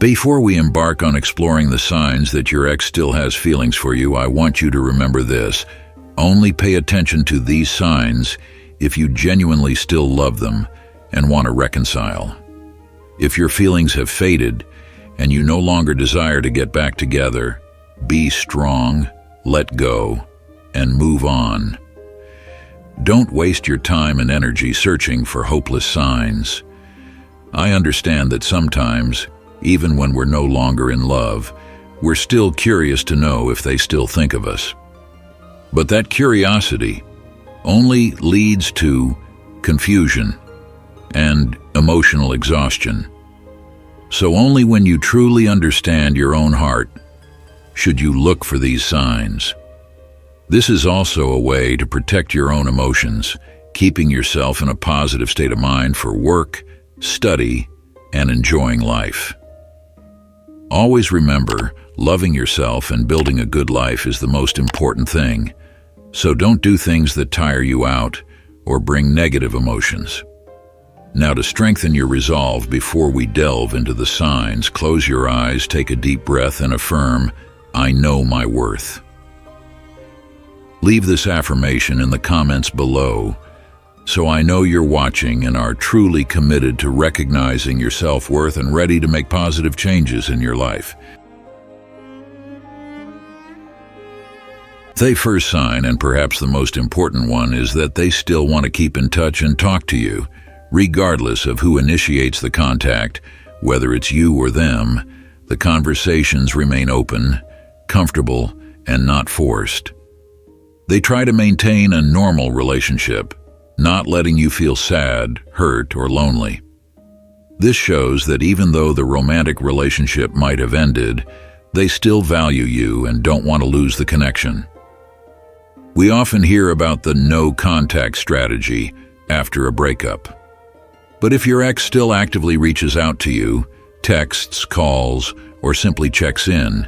Before we embark on exploring the signs that your ex still has feelings for you, I want you to remember this. Only pay attention to these signs if you genuinely still love them and want to reconcile. If your feelings have faded and you no longer desire to get back together, be strong, let go, and move on. Don't waste your time and energy searching for hopeless signs. I understand that sometimes, even when we're no longer in love, we're still curious to know if they still think of us. But that curiosity only leads to confusion and emotional exhaustion. So only when you truly understand your own heart should you look for these signs. This is also a way to protect your own emotions, keeping yourself in a positive state of mind for work, study, and enjoying life. Always remember, loving yourself and building a good life is the most important thing. So don't do things that tire you out or bring negative emotions. Now, to strengthen your resolve before we delve into the signs, close your eyes, take a deep breath, and affirm, "I know my worth." Leave this affirmation in the comments below, so I know you're watching and are truly committed to recognizing your self-worth and ready to make positive changes in your life. The first sign, and perhaps the most important one, is that they still want to keep in touch and talk to you, regardless of who initiates the contact. Whether it's you or them, the conversations remain open, comfortable, and not forced. They try to maintain a normal relationship, not letting you feel sad, hurt, or lonely. This shows that even though the romantic relationship might have ended, they still value you and don't want to lose the connection. We often hear about the no-contact strategy after a breakup. But if your ex still actively reaches out to you, texts, calls, or simply checks in,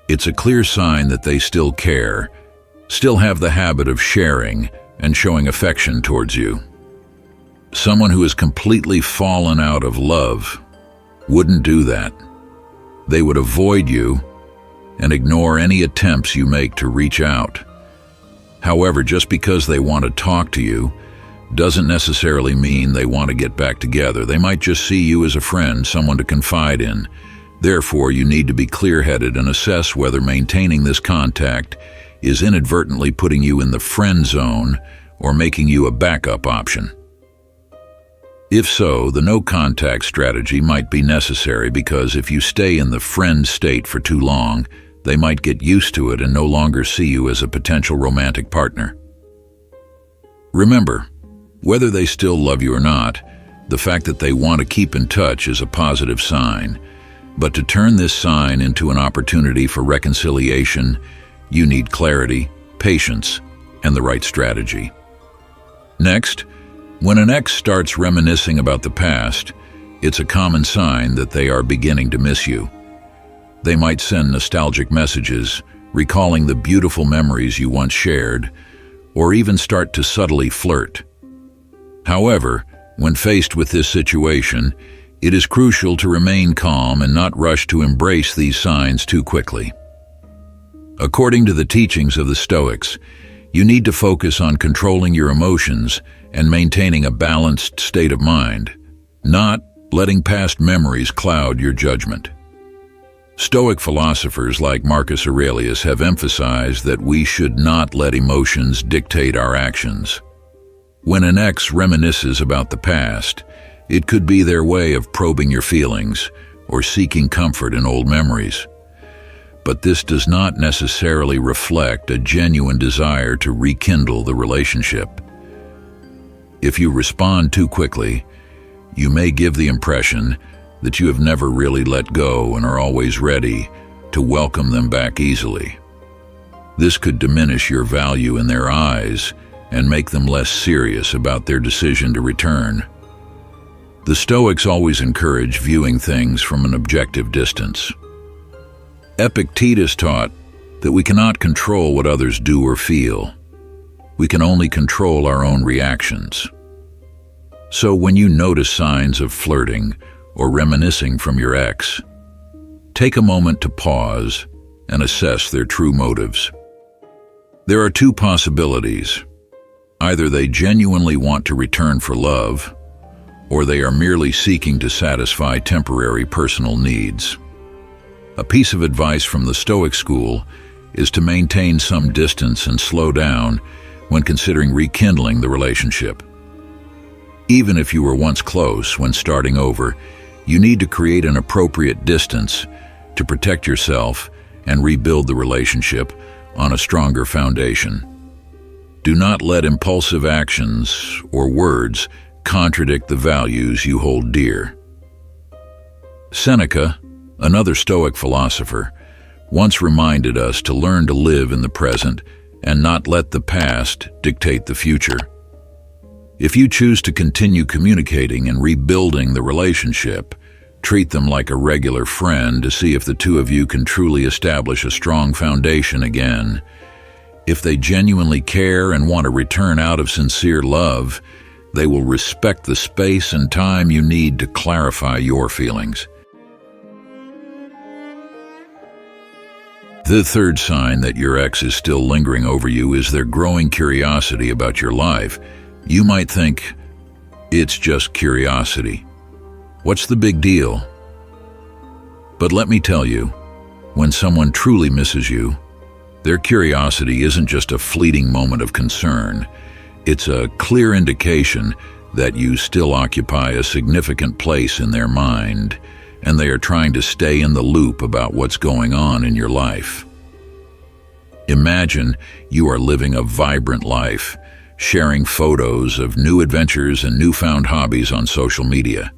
it's a clear sign that they still care, still have the habit of sharing and showing affection towards you. Someone who has completely fallen out of love wouldn't do that. They would avoid you and ignore any attempts you make to reach out. However, just because they want to talk to you doesn't necessarily mean they want to get back together. They might just see you as a friend, someone to confide in. Therefore, you need to be clear-headed and assess whether maintaining this contact is inadvertently putting you in the friend zone or making you a backup option. If so, the no-contact strategy might be necessary, because if you stay in the friend state for too long, they might get used to it and no longer see you as a potential romantic partner. Remember, whether they still love you or not, the fact that they want to keep in touch is a positive sign. But to turn this sign into an opportunity for reconciliation, you need clarity, patience, and the right strategy. Next, when an ex starts reminiscing about the past, it's a common sign that they are beginning to miss you. They might send nostalgic messages, recalling the beautiful memories you once shared, or even start to subtly flirt. However, when faced with this situation, it is crucial to remain calm and not rush to embrace these signs too quickly. According to the teachings of the Stoics, you need to focus on controlling your emotions and maintaining a balanced state of mind, not letting past memories cloud your judgment. Stoic philosophers like Marcus Aurelius have emphasized that we should not let emotions dictate our actions. When an ex reminisces about the past, it could be their way of probing your feelings or seeking comfort in old memories. But this does not necessarily reflect a genuine desire to rekindle the relationship. If you respond too quickly, you may give the impression that you have never really let go and are always ready to welcome them back easily. This could diminish your value in their eyes and make them less serious about their decision to return. The Stoics always encourage viewing things from an objective distance. Epictetus taught that we cannot control what others do or feel. We can only control our own reactions. So when you notice signs of flirting or reminiscing from your ex, Take a moment to pause and assess their true motives. There are two possibilities. Either they genuinely want to return for love, or they are merely seeking to satisfy temporary personal needs. A piece of advice from the Stoic school is to maintain some distance and slow down when considering rekindling the relationship. Even if you were once close when starting over, you need to create an appropriate distance to protect yourself and rebuild the relationship on a stronger foundation. Do not let impulsive actions or words contradict the values you hold dear. Seneca, another Stoic philosopher, once reminded us to learn to live in the present and not let the past dictate the future. If you choose to continue communicating and rebuilding the relationship, treat them like a regular friend to see if the two of you can truly establish a strong foundation again. If they genuinely care and want to return out of sincere love, they will respect the space and time you need to clarify your feelings. The third sign that your ex is still lingering over you is their growing curiosity about your life. You might think, it's just curiosity. What's the big deal? But let me tell you, when someone truly misses you, their curiosity isn't just a fleeting moment of concern. It's a clear indication that you still occupy a significant place in their mind, and they are trying to stay in the loop about what's going on in your life. Imagine you are living a vibrant life, sharing photos of new adventures and newfound hobbies on social media.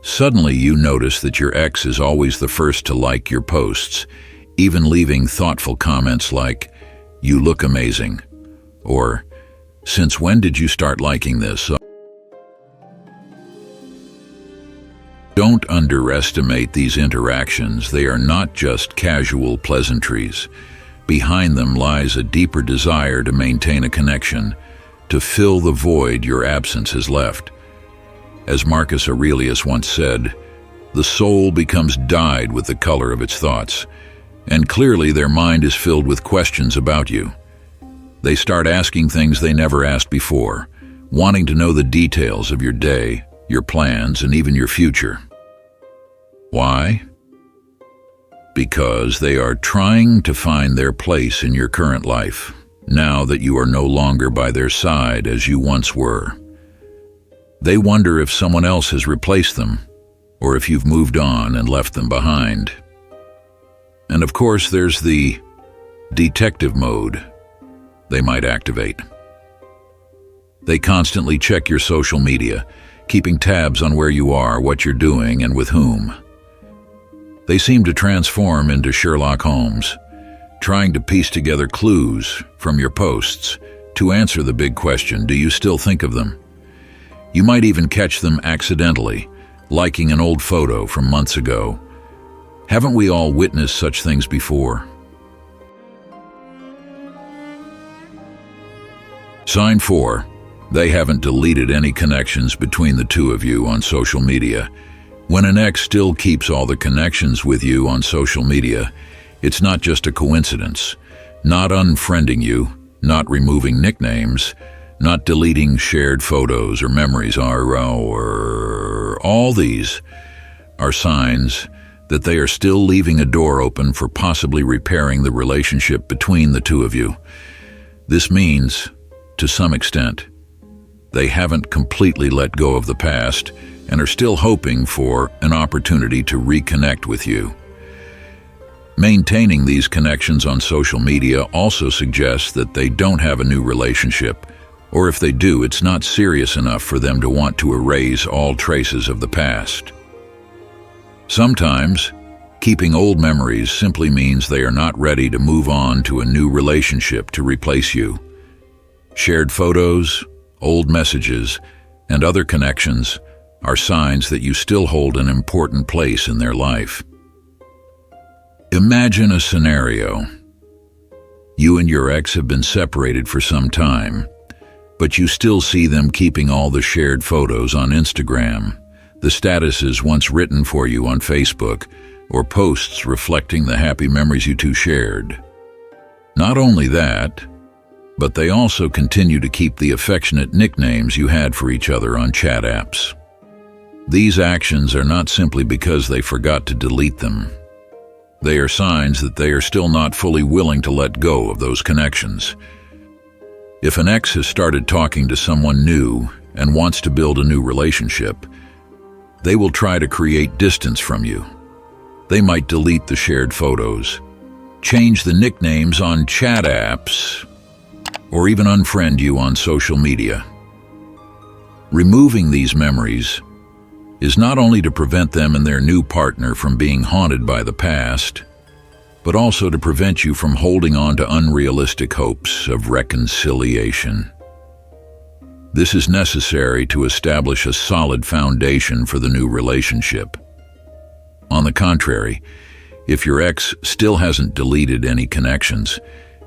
Suddenly you notice that your ex is always the first to like your posts, even leaving thoughtful comments like, "You look amazing," or "Since when did you start liking this?" Don't underestimate these interactions. They are not just casual pleasantries. Behind them lies a deeper desire to maintain a connection, to fill the void your absence has left. As Marcus Aurelius once said, the soul becomes dyed with the color of its thoughts, and clearly their mind is filled with questions about you. They start asking things they never asked before, wanting to know the details of your day, your plans, and even your future. Why? Because they are trying to find their place in your current life, now that you are no longer by their side as you once were. They wonder if someone else has replaced them, or if you've moved on and left them behind. And of course, there's the detective mode they might activate. They constantly check your social media, keeping tabs on where you are, what you're doing, and with whom. They seem to transform into Sherlock Holmes, trying to piece together clues from your posts to answer the big question, do you still think of them? You might even catch them accidentally, liking an old photo from months ago. Haven't we all witnessed such things before? Sign 4. They haven't deleted any connections between the two of you on social media. When an ex still keeps all the connections with you on social media, it's not just a coincidence. Not unfriending you, not removing nicknames, not deleting shared photos or memories, all these are signs that they are still leaving a door open for possibly repairing the relationship between the two of you. This means, to some extent, they haven't completely let go of the past and are still hoping for an opportunity to reconnect with you. Maintaining these connections on social media also suggests that they don't have a new relationship, or if they do, it's not serious enough for them to want to erase all traces of the past. Sometimes, keeping old memories simply means they are not ready to move on to a new relationship to replace you. Shared photos, old messages, and other connections are signs that you still hold an important place in their life. Imagine a scenario. You and your ex have been separated for some time, but you still see them keeping all the shared photos on Instagram, the statuses once written for you on Facebook, or posts reflecting the happy memories you two shared. Not only that, but they also continue to keep the affectionate nicknames you had for each other on chat apps. These actions are not simply because they forgot to delete them. They are signs that they are still not fully willing to let go of those connections. If an ex has started talking to someone new and wants to build a new relationship, they will try to create distance from you. They might delete the shared photos, change the nicknames on chat apps, or even unfriend you on social media. Removing these memories is not only to prevent them and their new partner from being haunted by the past, but also to prevent you from holding on to unrealistic hopes of reconciliation. This is necessary to establish a solid foundation for the new relationship. On the contrary, if your ex still hasn't deleted any connections,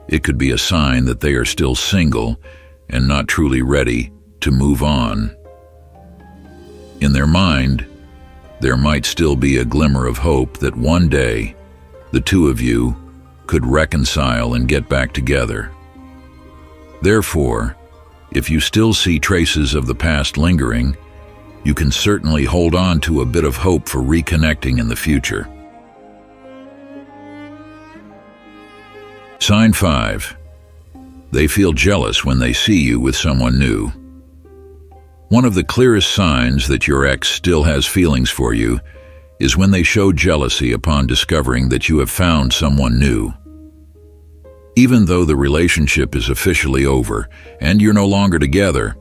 it could be a sign that they are still single and not truly ready to move on. In their mind, there might still be a glimmer of hope that one day the two of you could reconcile and get back together. Therefore, if you still see traces of the past lingering, you can certainly hold on to a bit of hope for reconnecting in the future. Sign 5. They feel jealous when they see you with someone new. One of the clearest signs that your ex still has feelings for you is when they show jealousy upon discovering that you have found someone new. Even though the relationship is officially over and you're no longer together,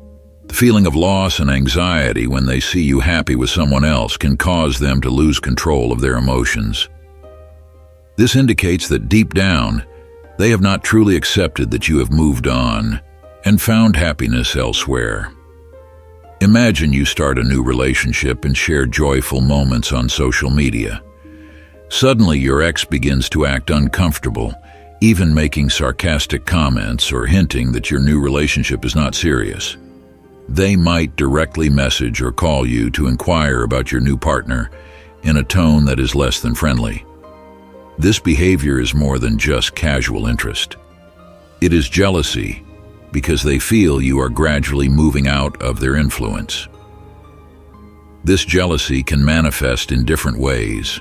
the feeling of loss and anxiety when they see you happy with someone else can cause them to lose control of their emotions. This indicates that deep down, they have not truly accepted that you have moved on and found happiness elsewhere. Imagine you start a new relationship and share joyful moments on social media. Suddenly, your ex begins to act uncomfortable, even making sarcastic comments or hinting that your new relationship is not serious. They might directly message or call you to inquire about your new partner in a tone that is less than friendly. This behavior is more than just casual interest. It is jealousy, because they feel you are gradually moving out of their influence. This jealousy can manifest in different ways.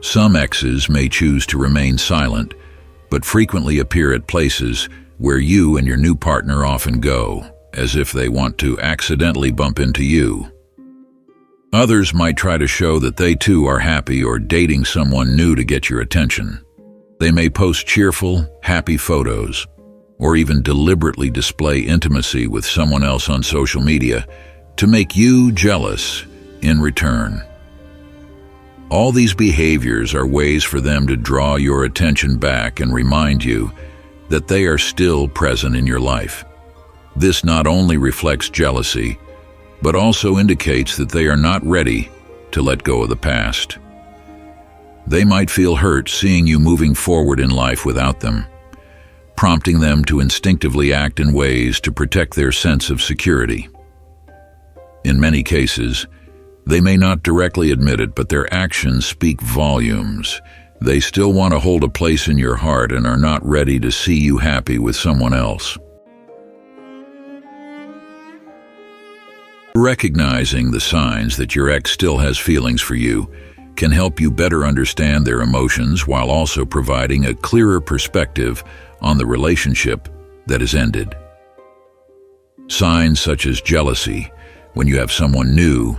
Some exes may choose to remain silent, but frequently appear at places where you and your new partner often go, as if they want to accidentally bump into you. Others might try to show that they too are happy or dating someone new to get your attention. They may post cheerful, happy photos, or even deliberately display intimacy with someone else on social media to make you jealous in return. All these behaviors are ways for them to draw your attention back and remind you that they are still present in your life. This not only reflects jealousy, but also indicates that they are not ready to let go of the past. They might feel hurt seeing you moving forward in life without them, prompting them to instinctively act in ways to protect their sense of security. In many cases, they may not directly admit it, but their actions speak volumes. They still want to hold a place in your heart and are not ready to see you happy with someone else. Recognizing the signs that your ex still has feelings for you can help you better understand their emotions while also providing a clearer perspective on the relationship that has ended. Signs such as jealousy when you have someone new,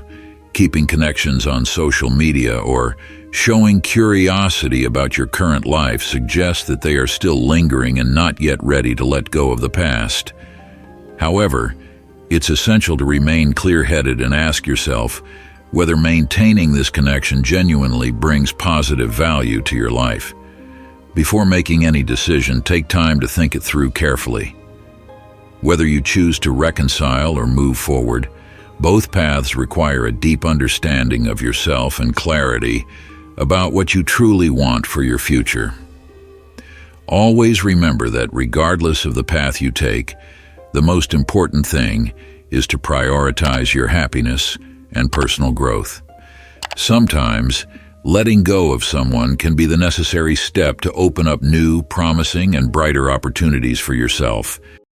keeping connections on social media, or showing curiosity about your current life suggest that they are still lingering and not yet ready to let go of the past. However, it's essential to remain clear-headed and ask yourself whether maintaining this connection genuinely brings positive value to your life. Before making any decision, take time to think it through carefully. Whether you choose to reconcile or move forward, both paths require a deep understanding of yourself and clarity about what you truly want for your future. Always remember that regardless of the path you take, the most important thing is to prioritize your happiness and personal growth. Sometimes, Letting go of someone can be the necessary step to open up new, promising, and brighter opportunities for yourself.